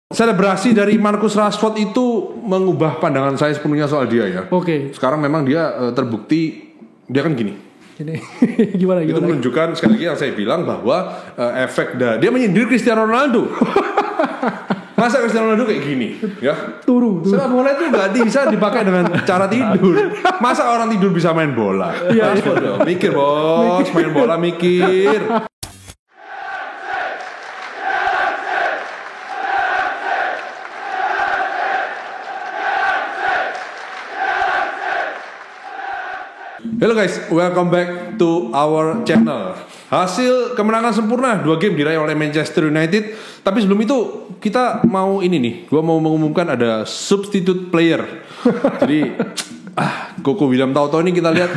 Selebrasi dari Marcus Rashford itu mengubah pandangan saya sepenuhnya soal dia ya. Oke. Sekarang memang dia terbukti dia kan gini. Gimana? Itu menunjukkan sekali lagi yang saya bilang bahwa efek dia menyindir Cristiano Ronaldo. Masa Cristiano Ronaldo kayak gini, ya? Turu. Sepak bola itu nggak bisa dipakai dengan cara tidur. Masa orang tidur bisa main bola? Rashford, mikir bos, main bola mikir. Hello guys, welcome back to our channel. Hasil kemenangan sempurna 2 game diraih oleh Manchester United. Tapi sebelum itu kita mau ini nih, gue mau mengumumkan ada substitute player. Jadi Koko William Tauto ini kita lihat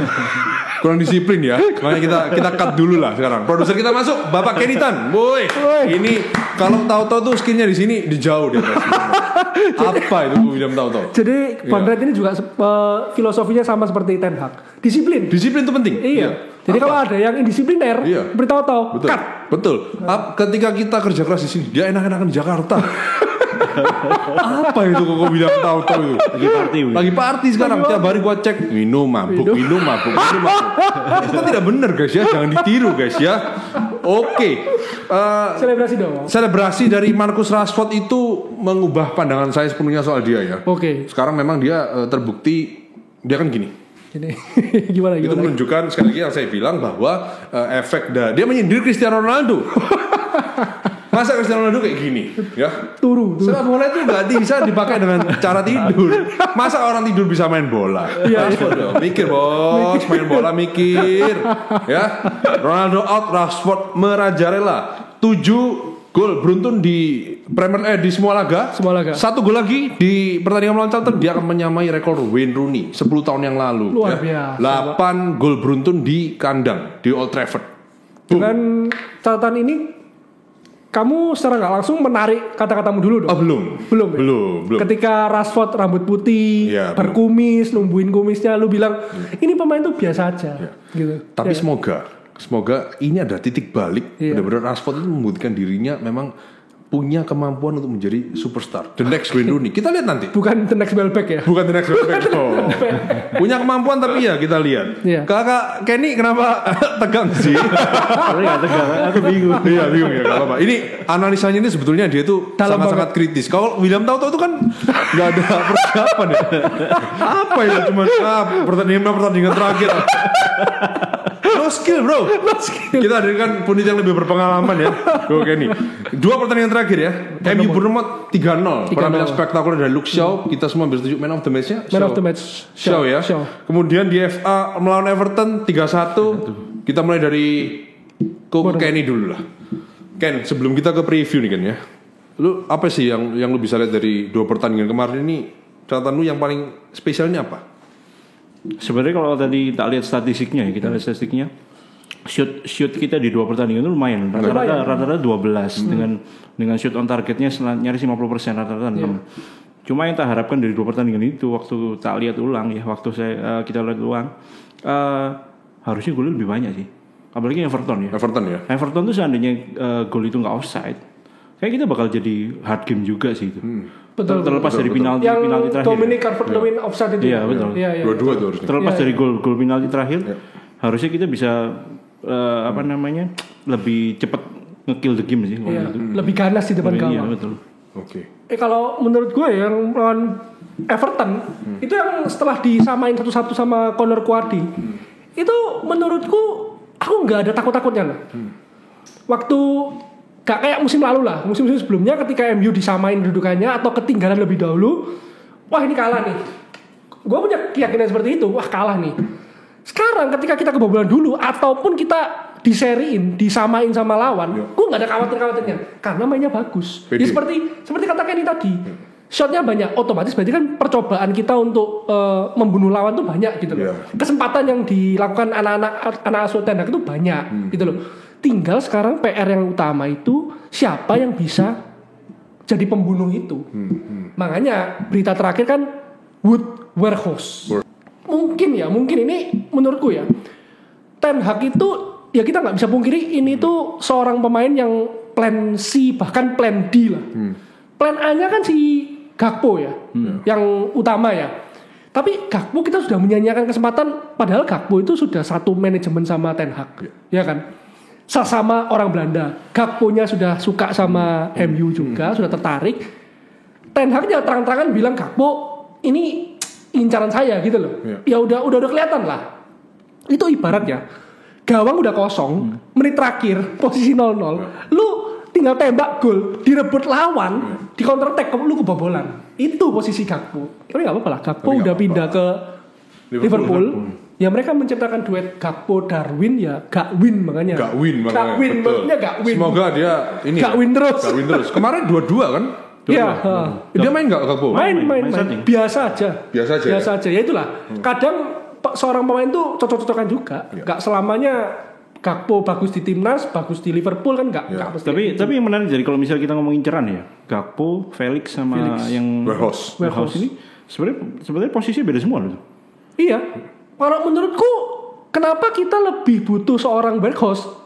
kurang disiplin ya. Makanya kita cut dulu lah sekarang. Produser kita masuk, Bapak Kenitan. Boy, ini kalau Tauto tuh skinnya di sini dijauh di atas. Apa itu William Tauto? Jadi Van Red ini juga filosofinya sama seperti Ten Hag. Disiplin itu penting. Iya. Jadi kalau ada yang indisipliner, beritahu tahu. Betul. Ketika kita kerja keras di sini, dia enak-enakan di Jakarta. Apa itu kok bilang tahu-tahu itu? Lagi party sekarang. Tiap hari gua cek minum mabuk. Itu kan tidak benar guys ya. Jangan ditiru guys ya. Oke. Selebrasi dong. Selebrasi dari Marcus Rashford itu mengubah pandangan saya sepenuhnya soal dia ya. Oke. Sekarang memang dia terbukti dia kan gini. Gimana? Itu menunjukkan sekali lagi yang saya bilang bahwa efek dia menyindir Cristiano Ronaldo. Masa Cristiano Ronaldo kayak gini, ya? Turu. Sepak bola itu nggak bisa dipakai dengan cara tidur. Masa orang tidur bisa main bola? Rashford, mikir bos, main bola mikir, ya. Ronaldo out, Rashford merajalela 7 gol beruntun di di semua laga. 1 gol lagi di pertandingan melawan Charlton. Dia akan menyamai rekor Wayne Rooney 10 tahun yang lalu. Luar biasa. 8 gol beruntun di kandang di Old Trafford. Dengan catatan ini, kamu secara nggak langsung menarik kata-katamu dulu dong? Belum. Ketika Rashford rambut putih, berkumis, numbuhin kumisnya, lu bilang ini pemain tuh biasa aja. Gitu. Tapi semoga ini ada titik balik. Benar-benar Rashford itu membuktikan dirinya memang punya kemampuan untuk menjadi superstar. The next Wayne Rooney. Kita lihat nanti. Bukan the next Welbeck ya? Bukan the next Welbeck. Punya kemampuan tapi ya kita lihat. Kakak Kenny kenapa tegang sih? Nggak tegang, aku bingung. Iya bingung ya, gak apa-apa. Ini analisanya ini sebetulnya dia tuh sangat-sangat kritis. Kalau William Tauto itu kan nggak ada persiapan ya. Apa ya, cuma pertandingan terakhir. No skill bro. Kita hadirkan punit yang lebih berpengalaman ya. Oke nih. 2 pertandingan terakhir ya. MU Bournemouth 3-0. Penampilan spektakuler dari Luke Shaw. Kita semua bisa tunjuk man of the match-nya. Shaw ya. Kemudian di FA melawan Everton 3-1. Kita mulai dari Kenny dulu lah. Ken, sebelum kita ke preview nih Ken ya. Lu apa sih yang lu bisa lihat dari 2 pertandingan kemarin ini? Catatan lu yang paling spesial ini apa? Sebenarnya kalau tadi tak lihat statistiknya ya, kita lihat statistiknya, shoot kita di 2 pertandingan itu lumayan, rata-rata 12 dengan shoot on targetnya nyaris 50% rata-rata 6. Cuma yang tak harapkan dari 2 pertandingan itu waktu tak lihat ulang ya, kita lihat ulang, harusnya gol lebih banyak sih, apalagi Everton ya. Everton tuh seandainya gol itu nggak offside, kayak kita bakal jadi hard game juga sih itu. Betul, terlepas dari penalti terakhir. Dominic Calvert-Lewin offside itu. Iya betul. Dua-dua tuh harusnya. Terlepas dari gol penalti terakhir, harusnya kita bisa lebih cepat nge-kill the game sih. Lebih ganas di depan gawang. Iya betul. Oke. Kalau menurut gue yang lawan Everton itu yang setelah disamain 1-1 sama Conor Coady, itu menurutku aku nggak ada takut-takutnya loh. Waktu gak kayak musim lalu lah, musim-musim sebelumnya ketika MU disamain kedudukannya atau ketinggalan lebih dahulu, wah ini kalah nih. Gue punya keyakinan seperti itu, wah kalah nih. Sekarang ketika kita kebobolan dulu ataupun kita diseriin, disamain sama lawan, gue gak ada khawatir-khawatirnya karena mainnya bagus. Ya seperti kata Kenny tadi, shotnya banyak, otomatis berarti kan percobaan kita untuk membunuh lawan tuh banyak gitu loh. Kesempatan yang dilakukan anak asuh Ten Hag itu banyak gitu loh. Tinggal sekarang PR yang utama itu siapa yang bisa jadi pembunuh itu. Makanya berita terakhir kan Wood Weghorst. Mungkin ini menurutku ya, Ten Hag itu ya kita nggak bisa pungkiri ini tuh seorang pemain yang plan C bahkan plan D lah. plan A-nya kan si Gakpo ya, yang utama ya. Tapi Gakpo kita sudah menyanyiakan kesempatan, padahal Gakpo itu sudah satu manajemen sama Ten Hag, ya kan? Sama orang Belanda. Gakpo-nya sudah suka sama MU juga, sudah tertarik. Ten Hag-nya terang-terangan bilang Gakpo ini incaran saya gitu loh. Ya udah kelihatan lah. Itu ibaratnya gawang udah kosong, menit terakhir posisi 0-0. Lu tinggal tembak gol, direbut lawan, di counter attack lu kebobolan. Itu posisi Gakpo. Tapi enggak apa-apa lah. Gakpo udah pindah ke Liverpool. Ya mereka menciptakan duet Gakpo Darwin ya, Gakwin makanya. Gakwin maksudnya Gakwin. Semoga dia ini. Gakwin terus. Kemarin 2-2 kan? Iya. Dia main enggak Gakpo? Main. Biasa aja. Biasa aja. Ya itulah. Kadang seorang pemain tuh cocok-cocokan juga. Enggak selamanya Gakpo bagus di timnas, bagus di Liverpool kan enggak pasti. Tapi yang menarik jadi kalau misalnya kita ngomongin inceran ya, Gakpo, Felix sama yang Weghorst ini sebenarnya posisinya beda semua loh. Iya. Kalau menurutku kenapa kita lebih butuh seorang Weghorst?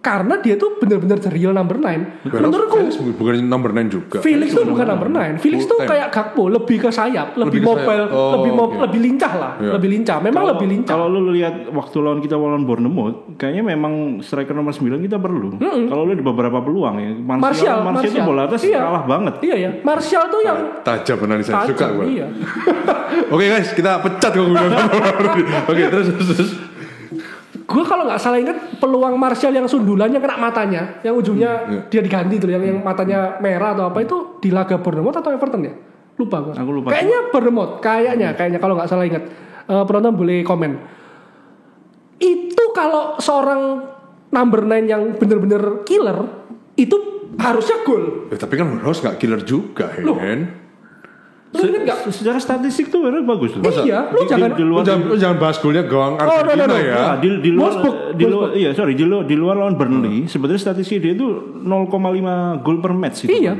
Karena dia tuh benar-benar the real number 9. Menurutku bukan number 9 juga. Felix tuh bukan number 9. Felix tuh kayak Gakpo, lebih ke sayap, lebih mobile, lebih lincah lah, lebih lincah. Memang lebih lincah. Kalau lu lihat waktu lawan kita lawan Bournemouth, kayaknya memang striker nomor 9 kita perlu. Kalau lu di beberapa peluang ya, Martial itu bola atas kalah banget. Iya ya. Martial tuh yang tajam analisa suka gua. Iya. Oke guys, kita pecat kok. Oke, terus. Gue kalau nggak salah ingat peluang Martial yang sundulannya kena matanya, yang ujungnya dia diganti tuh, yang matanya merah atau apa itu di laga Bournemouth atau Everton ya? Lupa gue. Aku lupa. Kayaknya Bournemouth, kayaknya kalau nggak salah ingat. Penonton boleh komen. Itu kalau seorang number 9 yang bener-bener killer itu harusnya gol. Tapi kan harus nggak killer juga, Hen. Secara statistik tuh benar bagus tuh. Iya, lu jangan bahas golnya gawang Argentina ya. Di luar lawan Burnley, sebenarnya statistik dia itu 0,5 gol per match itu. Iya,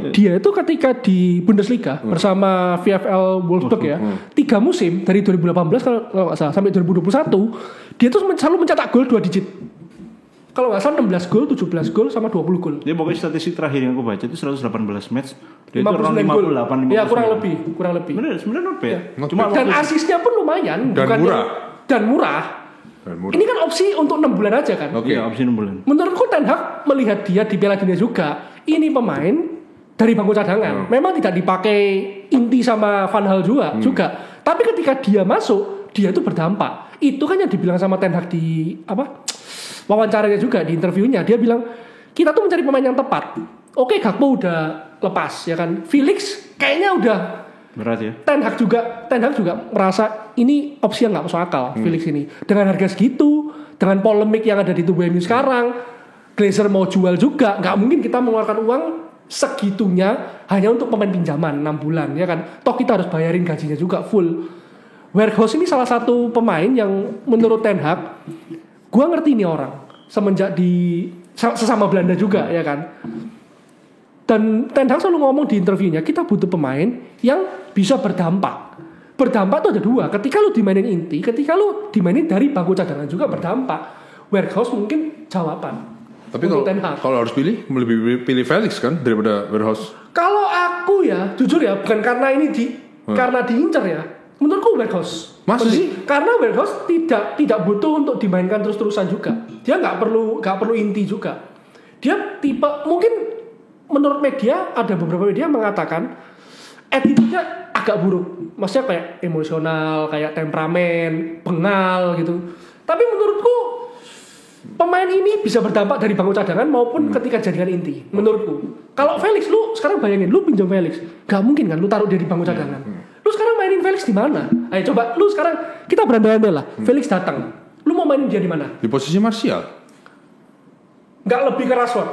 dia itu ketika di Bundesliga bersama VfL Wolfsburg ya, 3 musim dari 2018 kalau nggak salah sampai 2021, dia tuh selalu mencetak gol 2 digit. Kalau nggak salah 16 gol, 17 gol, sama 20 gol. Dia pokoknya statistik terakhir yang aku baca itu 118 match. Dia itu 58 gol. Ya kurang lebih. Sebenarnya not bad. Cuma dan asisnya pun lumayan. Dan murah. Ini kan opsi untuk 6 bulan aja kan? Iya, opsi 6 bulan. Menurutku Ten Hag melihat dia di Piala Dunia juga. Ini pemain dari bangku cadangan. Memang tidak dipakai inti sama Van Hal juga. Tapi ketika dia masuk, dia itu berdampak. Itu kan yang dibilang sama Ten Hag di wawancaranya juga, di interviewnya dia bilang kita tuh mencari pemain yang tepat. Oke, Gakpo udah lepas ya kan, Felix kayaknya udah berat ya. Ten Hag juga merasa ini opsi yang nggak masuk akal. Felix ini dengan harga segitu, dengan polemik yang ada di tubuh MU sekarang, Glazer mau jual juga, nggak mungkin kita mengeluarkan uang segitunya hanya untuk pemain pinjaman 6 bulan ya kan. Toh kita harus bayarin gajinya juga full. Weghorst ini salah satu pemain yang menurut Ten Hag, gua ngerti nih orang semenjak di sesama Belanda juga ya kan. Dan Ten Hag selalu ngomong di interviewnya, kita butuh pemain yang bisa berdampak. Berdampak tuh ada 2. Ketika lu dimainin inti, ketika lu dimainin dari bangku cadangan juga berdampak. Weghorst mungkin jawaban. Tapi kalau harus pilih, lebih pilih Felix kan daripada Weghorst. Kalau aku ya, jujur ya, bukan karena ini karena diincar ya. Menurutku Weghorst. Masih? Karena Weghorst tidak butuh untuk dimainkan terus-terusan juga. Dia nggak perlu inti juga. Dia tipe, mungkin menurut media, ada beberapa media mengatakan attitude-nya agak buruk. Maksudnya kayak emosional, kayak temperamen, bengal gitu. Tapi menurutku pemain ini bisa berdampak dari bangku cadangan maupun ketika jadikan inti. Menurutku. Kalau Felix, lu sekarang bayangin, lu pinjam Felix, gak mungkin kan lu taruh dia di bangku cadangan. Lu sekarang mainin Felix di mana? Ayo coba, lu sekarang kita berandai-andai lah. Felix datang, lu mau mainin dia di mana? Di posisi Martial. Gak lebih ke Rashford,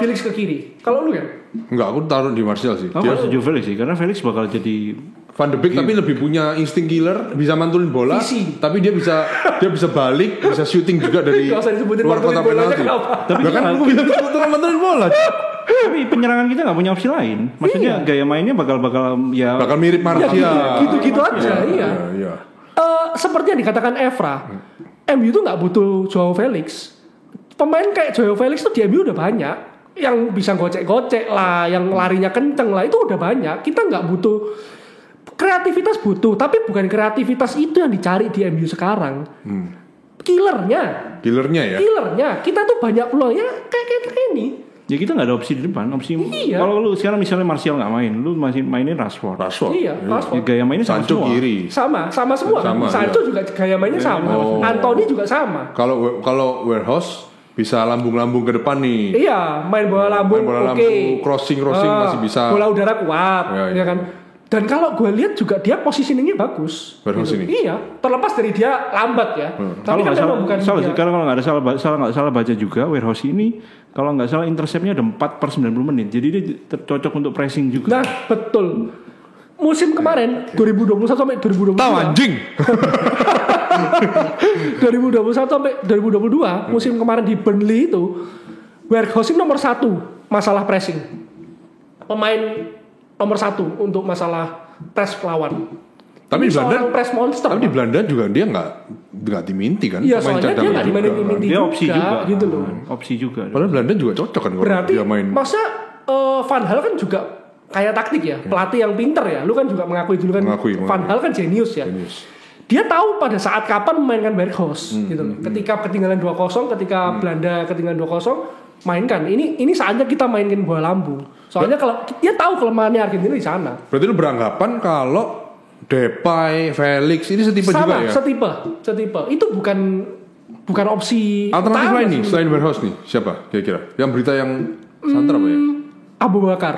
Felix ke kiri. Kalau lu ya? Enggak, aku taruh di Martial sih. Aku setuju Felix sih, karena Felix bakal jadi Van de Beek tapi lebih punya insting killer, bisa mantulin bola, tapi dia bisa balik, bisa shooting juga dari luar kotak penalti. Tapi kan aku bilang mantulin bola. Tapi penyerangan kita nggak punya opsi lain. Maksudnya gaya mainnya bakal mirip Martial. Gitu-gitu aja, iya. Seperti yang dikatakan Evra, MU itu nggak butuh Joao Felix. Pemain kayak Joao Felix tuh di MU udah banyak. yang bisa gocek-gocek lah, yang larinya kenceng lah, itu udah banyak. Kita nggak butuh kreativitas, butuh, tapi bukan kreativitas itu yang dicari di MU sekarang. Killernya kita tuh banyak peluang ya kayak ini. Ya kita nggak ada opsi di depan, kalau lu sekarang misalnya Martial nggak main, lu masih mainin Rashford. Iya, Rashford. Gaya mainnya sama Sancho semua. kiri. Sama semua. Sancho juga gaya mainnya sama. Anthony juga sama. Kalau Warehouse bisa lambung-lambung ke depan nih. Iya, main bola lambung, oke. Crossing masih bisa. Bola udara kuat, ya kan. Dan kalau gue lihat juga dia positioningnya bagus. Warehouse ini. Iya, terlepas dari dia lambat ya. Tapi kan memang bukan dia. Kalau nggak ada salah baca juga, Warehouse ini kalau nggak salah interceptnya ada 4/90 menit. Jadi dia cocok untuk pressing juga. Nah, betul. Musim kemarin 2021 sampai 2022. Tahu anjing. 2021 sampai 2022 musim kemarin di Burnley itu Warehouse nomor 1 masalah pressing. Pemain nomor 1 untuk masalah press lawan. Tapi di Belanda press monster. Tapi di Belanda juga dia nggak diminti kan? Iya, soalnya dia nggak diminti dia opsi juga gitu loh. Opsi juga. Padahal Belanda juga cocok kan kalau berarti, dia main. Masa Van Hal kan juga kayak taktik ya, pelatih yang pinter ya. Lu kan juga mengakui dulu kan Van Hal kan jenius ya. Dia tahu pada saat kapan memainkan Berghuis gitu loh. Ketika ketinggalan 2-0, ketika Belanda ketinggalan 2-0, mainkan. Ini saatnya kita mainin bola lambung. Soalnya kalau dia tahu kelemahannya Argentina di sana. Berarti lu beranggapan kalau Depay, Felix ini setipe sama, juga ya? Setipe. Itu bukan opsi alternatif lain nih selain Berghuis nih. Siapa kira-kira? Yang berita yang santer apa ya? Abu Bakar.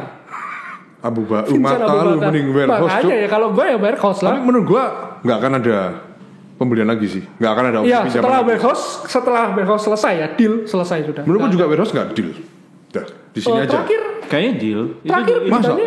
Mata lu mending Berghuis. Makanya ya kalau gue ya Berghuis lah. Tapi menurut gue nggak akan ada pembelian lagi sih. Nggak akan ada opsi pinjaman. Setelah Berghuis selesai ya, deal selesai sudah. Menurut gue juga Berghuis nggak deal. Dah, di sini aja. Terakhir kayaknya deal.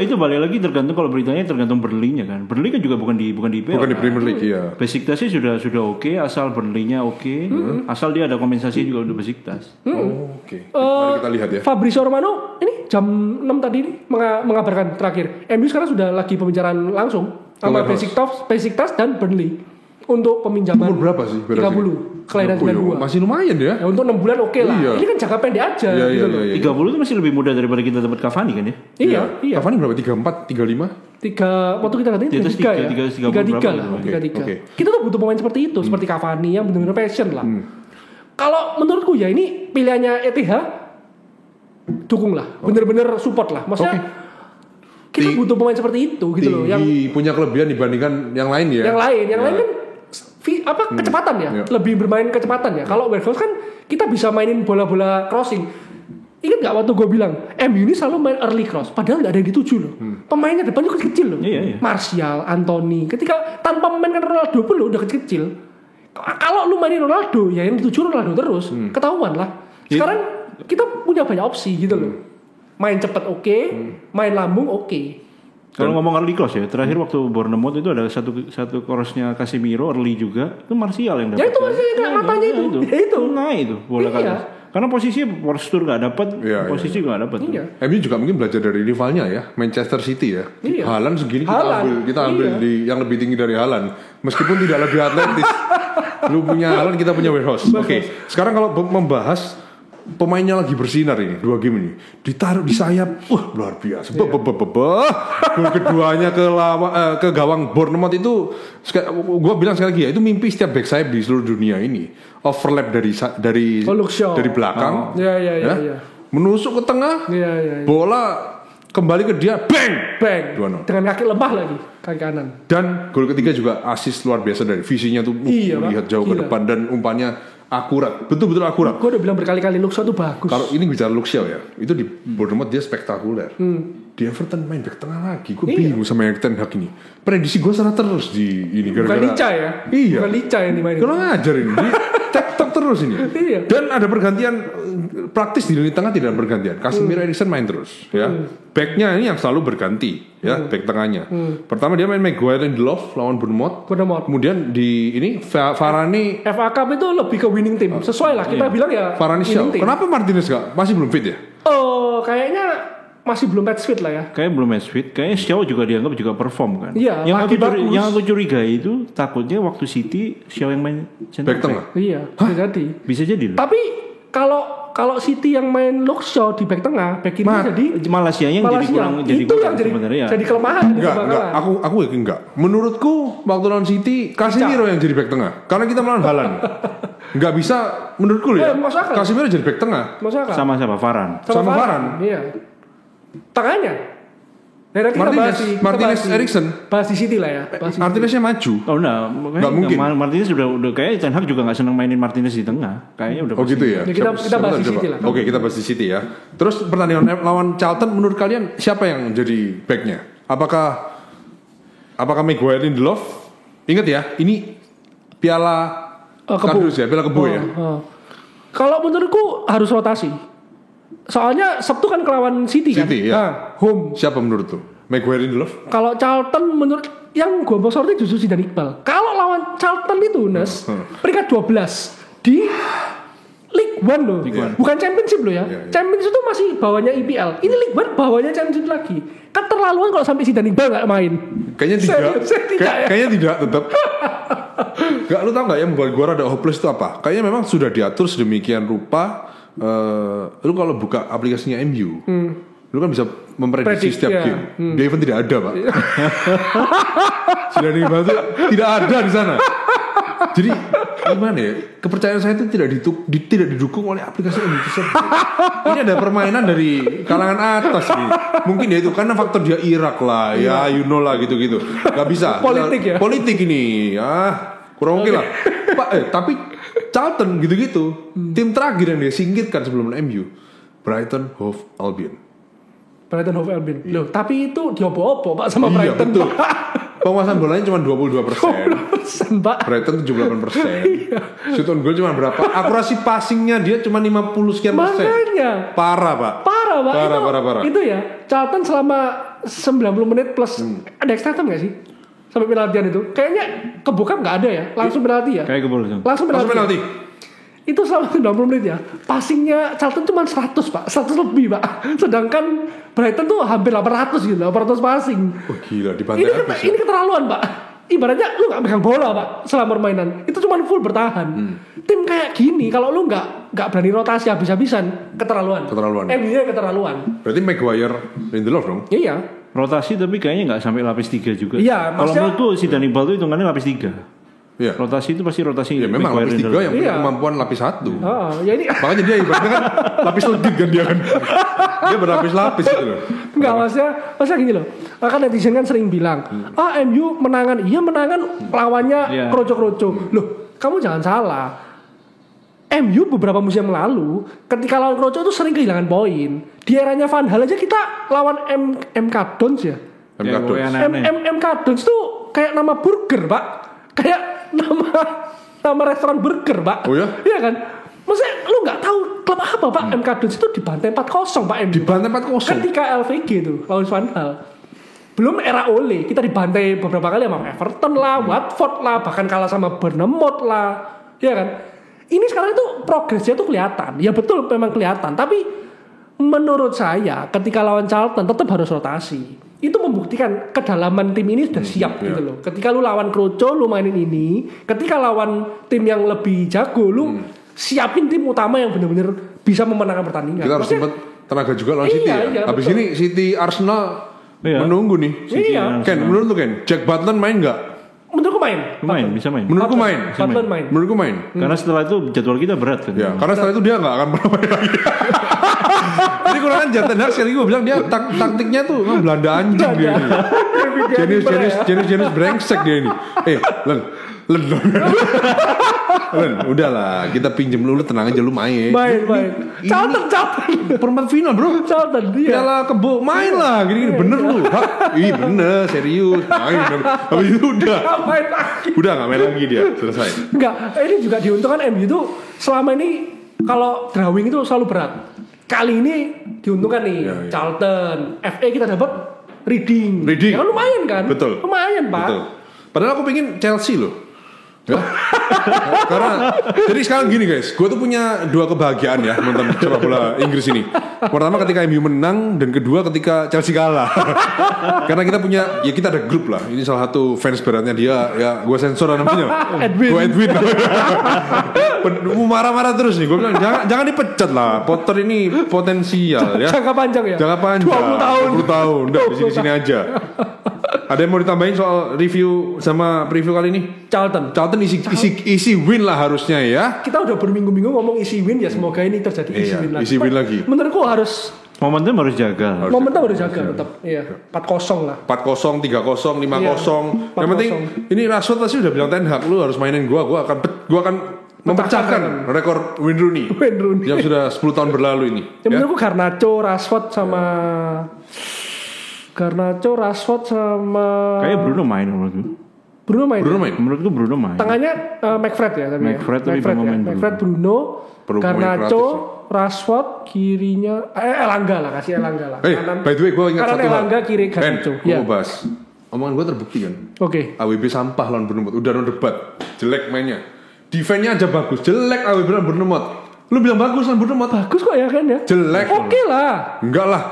Itu balik lagi tergantung kalau beritanya tergantung Burnley-nya kan. Burnley kan juga bukan di IPL. Bukan di Premier League ya. Besiktasnya sudah oke, asal Burnley-nya oke, asal dia ada kompensasi juga untuk Besiktas. Oke. Mari kita lihat ya. Fabrizio Romano ini jam 6 tadi ini mengabarkan terakhir. MU sekarang sudah lagi pembicaraan langsung sama Besiktas dan Burnley untuk peminjaman. Umur berapa sih? 30. Kelahiran 92. Masih lumayan ya. Ya untuk 6 bulan oke lah. Iya. Ini kan jangka pendek aja Iya, gitu loh. 30 itu masih lebih mudah daripada kita dapat Cavani kan ya? Iya. Cavani berapa? 34, 35? 3 waktu kita katanya 33 ya. 33 lah. 33. Kita tuh butuh pemain seperti itu, seperti Cavani yang benar-benar passion lah. Kalau menurutku ya ini pilihannya Etihad dukung lah. Bener-bener support lah. Maksudnya kita butuh pemain seperti itu gitu loh yang punya kelebihan dibandingkan yang lain ya. Yang lain kan kecepatan ya, lebih bermain kecepatan ya. Kalau Berghuis kan kita bisa mainin bola-bola crossing. Ingat nggak waktu gue bilang MU ini selalu main early cross, padahal nggak ada yang dituju loh. Pemainnya depan juga kecil loh. Iya. Martial, Anthony. Ketika tanpa memainkan Ronaldo pun lo udah kecil. Kalau lu mainin Ronaldo, ya yang dituju Ronaldo terus, ketahuan lah. Sekarang kita punya banyak opsi gitu loh. Main cepat oke, main lambung oke. Kalau ngomong early cross ya, terakhir waktu Bournemouth itu ada satu crossnya Casemiro early juga, itu Martial yang dapat. Ya itu Martial yang matanya itu. Ya itu. Nah itu bola ke atas. Karena posisi postur nggak dapat, posisi nggak dapat. Iya. MU juga mungkin belajar dari rivalnya ya, Manchester City ya. Iya. Haaland segini kita ambil di yang lebih tinggi dari Haaland, meskipun tidak lebih atletis. Lu punya Haaland, kita punya Warehouse. Oke. Sekarang kalau membahas pemainnya lagi bersinar ini 2 game ini ditaruh di sayap, luar biasa. Gol keduanya ke gawang Bournemouth itu, gue bilang sekali lagi ya, itu mimpi setiap back sayap di seluruh dunia ini. Overlap dari belakang, ya. menusuk ke tengah, bola kembali ke dia, bang, 2-0. Dengan kaki lemah lagi, kaki kanan. Dan gol ketiga juga assist luar biasa dari visinya tuh, melihat jauh ke depan dan umpannya akurat, betul-betul akurat. Gue udah bilang berkali-kali Luxo tuh bagus. Kalau ini bicara Luxo ya, itu di Bournemouth dia spektakuler. Di Everton main back tengah lagi, gue bingung sama yang Ten Hag ini. Prediksi gue salah terus di ini gara-gara. Bukan Lica ya? Iya. Bukan Lica yang dimainin. Kurang ajar ini. TikTok terus ini. Iya. Dan ada pergantian praktis di lini tengah, tidak ada pergantian. Casemiro, Eriksen main terus, ya. Backnya ini yang selalu berganti, ya. Back tengahnya. Pertama dia main Maguire Lindelof lawan Bournemouth. Kemudian di ini Varane. FA Cup itu lebih ke winning team. Sesuai lah kita bilang ya. Varane Shaw. Kenapa Martinez masih belum fit ya? Oh, kayaknya masih belum match fit lah ya. Kayaknya belum match fit. Kayaknya Shaw juga dianggap juga perform kan. Iya. Yang aku curigai itu takutnya waktu City Shaw yang main back tengah. Iya. Bisa jadi. Bisa jadi loh. Tapi kalau kalau City yang main Luke Shaw di back tengah, back kiri jadi Malaysia yang jadi kurang itu yang jadi kelemahan. Enggak. Aku yakin enggak. Menurutku waktu lawan City Casemiro yang jadi back tengah. Karena kita melawan Haaland. Enggak bisa menurutku ya. Casemiro jadi back tengah. Sama siapa? Varane. Sama Varane. Iya. Tengahnya Martinez Eriksen bahas di City lah ya. Martineznya maju. Oh enggak mungkin. Martinez udah kayak Ten Hag juga nggak senang mainin Martinez di tengah. Kayaknya udah. Oh gitu ya. Kita bahas di City lah. Oke, kita bahas di City ya. Terus pertandingan lawan Charlton menurut kalian siapa yang jadi backnya? Apakah Maguire Lindelof? Ingat ya, ini Piala Kardus ya, Piala Kebo ya. Kalau menurutku harus rotasi. Soalnya Sabtu kan kelawan City kan? Ya. Home. Siapa menurut tuh? Maguire Lindelof? Kalau Charlton menurut yang gue mau sortir justru Zidane Iqbal. Kalau lawan Charlton itu peringkat 12 di League One loh. Bukan Championship loh ya. Championship itu masih bawahnya IPL. Ini League One bawahnya Championship lagi. Kan terlaluan kalau sampai Zidane Iqbal gak main. Kayaknya tidak. Kayaknya tidak tetap. Gak, lu tau gak yang membuat gue rada hopeless itu apa? Kayaknya memang sudah diatur sedemikian rupa. Lu kalau buka aplikasinya MU, lu kan bisa memprediksi setiap game. Dia even tidak ada, Pak. Zidane Iqbal itu tidak ada di sana. Jadi gimana ya? Kepercayaan saya itu tidak didukung oleh aplikasi MU tersebut. Ini ada permainan dari kalangan atas nih. Mungkin ya itu karena faktor dia Irak lah, ya you know lah gitu-gitu. Gak bisa. Politik ini, kurang oke lah. Pak, tapi Charlton gitu-gitu. Tim terakhir yang dia singkirkan sebelum MU, Brighton Hove Albion. Loh, tapi itu diopo-opo Pak sama Brighton. Betul. Penguasaan bolanya cuma 22%. Pak. Brighton 78%. Shoot on goal cuma berapa? Akurasi passingnya dia cuma 50 sekian persen. Makanya. Parah, Pak. Parah. Itu ya. Charlton selama 90 menit plus ada extra time enggak sih? Sampai penaltian itu. Kayaknya kebokap enggak ada ya. Langsung penalti ya. Kayak kebol. Langsung penalti. Itu selama 90 menit ya. Passingnya Charlton cuma 100 Pak. 100 lebih Pak. Sedangkan Brighton tuh hampir 800 gitu. 800 passing. Oh gila, dibantai habis. Ini keterlaluan Pak. Ibaratnya lu gak pegang bola Pak selama permainan. Itu cuma full bertahan. Tim kayak gini kalau lu gak berani rotasi habis-habisan, keterlaluan. MU-nya keterlaluan. Berarti Maguire Lindelof dong? Iya. Rotasi tapi kayaknya gak sampai lapis 3 juga. Iya, kalau menurutku Zidane Iqbal itu hitungannya lapis 3. Iya. Rotasi itu pasti rotasi. Ya memang lapis 3 yang punya kemampuan lapis 1. Ya ini. Makanya dia ibaratnya kan lapis legit kan dia kan. Dia berlapis-lapis gitu loh. Enggak, maksudnya gini loh. Kan netizen kan sering bilang, MU menangan. Iya menangan lawannya kroco-kroco. Loh, kamu jangan salah. MU beberapa musim lalu ketika lawan kroco itu sering kehilangan poin. Di eranya Van Hal aja kita lawan MK Dons ya. MK Dons tuh kayak nama burger, Pak. Kayak nama restoran burger, Pak. Oh ya? Iya kan? Maksudnya lu gak tahu klub apa, Pak? MK Dons itu dibantai 4-0, Pak. Dibantai 4-0? Ketika LVG itu lawan Van Hal. Belum era Ole, kita dibantai beberapa kali sama Everton lah, Watford lah, bahkan kalah sama Bournemouth lah. Iya kan? Ini sekarang itu progresnya tuh kelihatan. Ya betul memang kelihatan, tapi menurut saya ketika lawan Charlton tetap harus rotasi. Itu membuktikan kedalaman tim ini sudah siap gitu loh. Ketika lu lawan Kroco, lu mainin ini. Ketika lawan tim yang lebih jago, lu siapin tim utama yang benar-benar bisa memenangkan pertandingan. Kita harus sempat tenaga juga lawan City ya. Habis ini City Arsenal menunggu nih. Ken, menurut lu Ken, Jack Butland main nggak? Menurutku bisa main. Menurutku main. Karena setelah itu jadwal kita berat kan. Ya, karena setelah itu dia nggak akan pernah main lagi. Jadi kurang kan Ten Hag sekali gue bilang dia taktiknya tuh Belanda anjing dia ini. Jenis brengsek dia ini. Len, udahlah kita pinjem lu tenang aja lu main. Charlton. Perempat final bro. Charlton dia. Piala Kebo main lah gini bener lu. Ih bener serius main. Habis itu udah nggak main lagi dia selesai. Enggak, ini juga diuntungkan MU itu selama ini kalau drawing itu selalu berat. Kali ini diuntungkan nih Charlton. FA kita dapat Reading. Ya kan lumayan kan? Betul. Lumayan Pak. Betul. Padahal aku pengen Chelsea loh. Ya. Karena jadi sekarang gini guys, gue tuh punya dua kebahagiaan ya nonton sepak bola Inggris ini. Pertama ketika MU menang dan kedua ketika Chelsea kalah. Karena kita ada grup lah. Ini salah satu fans beratnya dia ya gue sensor namanya. Gue Edwin. marah-marah terus nih. Gue bilang jangan dipecat lah. Potter ini potensial ya. Jangka panjang ya. Jangka panjang. 20 tahun. 20 tahun. Udah di sini aja. Ada yang mau ditambahin soal review sama preview kali ini? Charlton isi win lah harusnya ya. Kita udah berminggu-minggu ngomong isi win ya, semoga ini terjadi isi win lagi. Menurutku harus momentum harus jaga. Momentum harus jaga tetap. Iya. 4-0 lah. 4-0, 3-0, 5-0. Yang penting ini Rashford pasti udah bilang Ten Hag, lu harus mainin gua akan memecahkan rekor Wayne Rooney yang sudah 10 tahun berlalu ini. Ya, menurutku Garnacho, Rashford sama kayak Bruno main menurutku. Bruno main. Menurutku Bruno main. Tangannya McFred ya tapi. McFred, Bruno, Garnacho, Rashford, kirinya Elanga lah, kasih Elanga lah. By the way gue ingat satu hal. Elanga kiri Garnacho. Gue mau bahas. Omongan gue terbukti kan. Oke. AWB sampah lawan Bournemouth. Udah debat. Jelek mainnya. Defense-nya aja bagus. Jelek AWB lawan Bournemouth. Lu bilang bagus lawan Bournemouth. Bagus kok ya kan ya. Jelek. Oke lah. Enggak lah.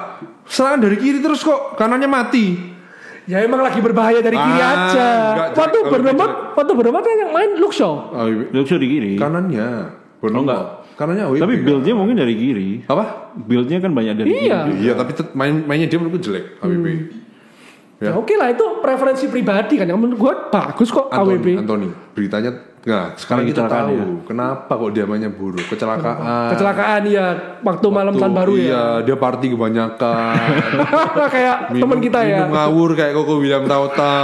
Serangan dari kiri terus kok. Kanannya mati. Ya emang lagi berbahaya dari kiri aja. Waktu Bournemouth kan yang main Luke Shaw di kiri. Kanannya. Enggak. Kanannya AWB. Tapi build-nya mungkin dari kiri. Apa? Build-nya kan banyak dari kiri. Iya, tapi mainnya dia menurutku jelek AWB. Ya oke lah, itu preferensi pribadi kan. Yang menurut gue bagus kok AWB. Anthony, beritanya sekarang kita tahu kenapa kok dia mainnya buruk. Kecelakaan ya, waktu malam tahun baru ya. Iya, dia party kebanyakan. Kayak teman kita ya. Minum ngawur kayak Koko William Tauta.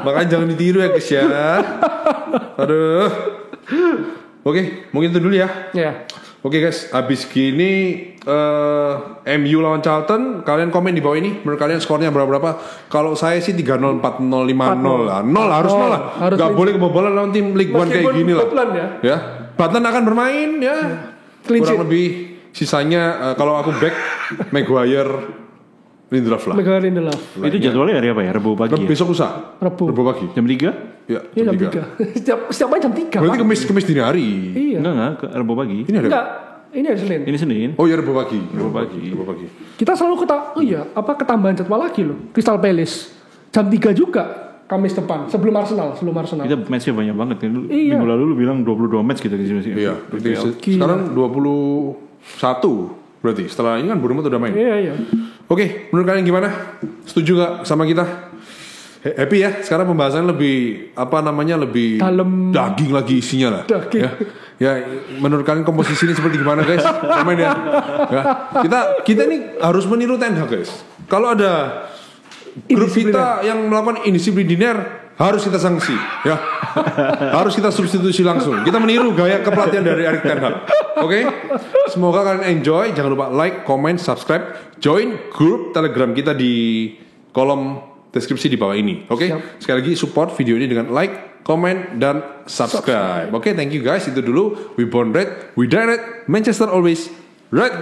Makanya jangan ditiru ya guys ya. Aduh. Oke, mungkin itu dulu ya. Ya. Oke guys, habis gini MU lawan Charlton, kalian komen di bawah ini. Menurut kalian skornya berapa? Kalau saya sih 3-0, 4-0, 5-0 lah. 0 harus 0 lah. Gak boleh kebobolan lawan tim League One kayak gini lah. Ya. Butland akan bermain ya. Kurang lebih sisanya kalau aku back Maguire, Lindelof lah. Itu jadwalnya hari apa ya? Rebu pagi. Besok lusa. Rebu pagi. Jam 3? Ya, jam 3. Setiap main jam 3. Berarti kemis dini hari. Iya. Enggak, Rebu pagi. Ini ada. Ini hari Senin. Ini Senin. Oh ya Rebu pagi. Kita selalu ketambahan jadwal lagi loh. Crystal Palace jam 3 juga Kamis depan sebelum Arsenal. Kita matchnya banyak banget kan. Iya. Minggu lalu lu bilang 22 match kita di sini. Iya. Sekarang 21 berarti. Setelah ini kan Bournemouth udah main. Iya. Oke, menurut kalian gimana? Setuju gak sama kita? Happy ya? Sekarang pembahasan lebih lebih dalam, daging lagi isinya lah. Daging. Ya, menurut kalian komposisi ini seperti gimana guys? Komen ya. Kita ini harus meniru Ten Hag guys. Kalau ada grup kita yang melakukan indisipliner, harus kita sanksi ya. Harus kita substitusi langsung. Kita meniru gaya kepelatihan dari Erik Ten Hag. Oke? Semoga kalian enjoy. Jangan lupa like, comment, subscribe, join grup Telegram kita di kolom deskripsi di bawah ini. Oke? Sekali lagi support video ini dengan like, comment, dan subscribe. Oke, thank you guys. Itu dulu. We born red, we die red. Manchester always red.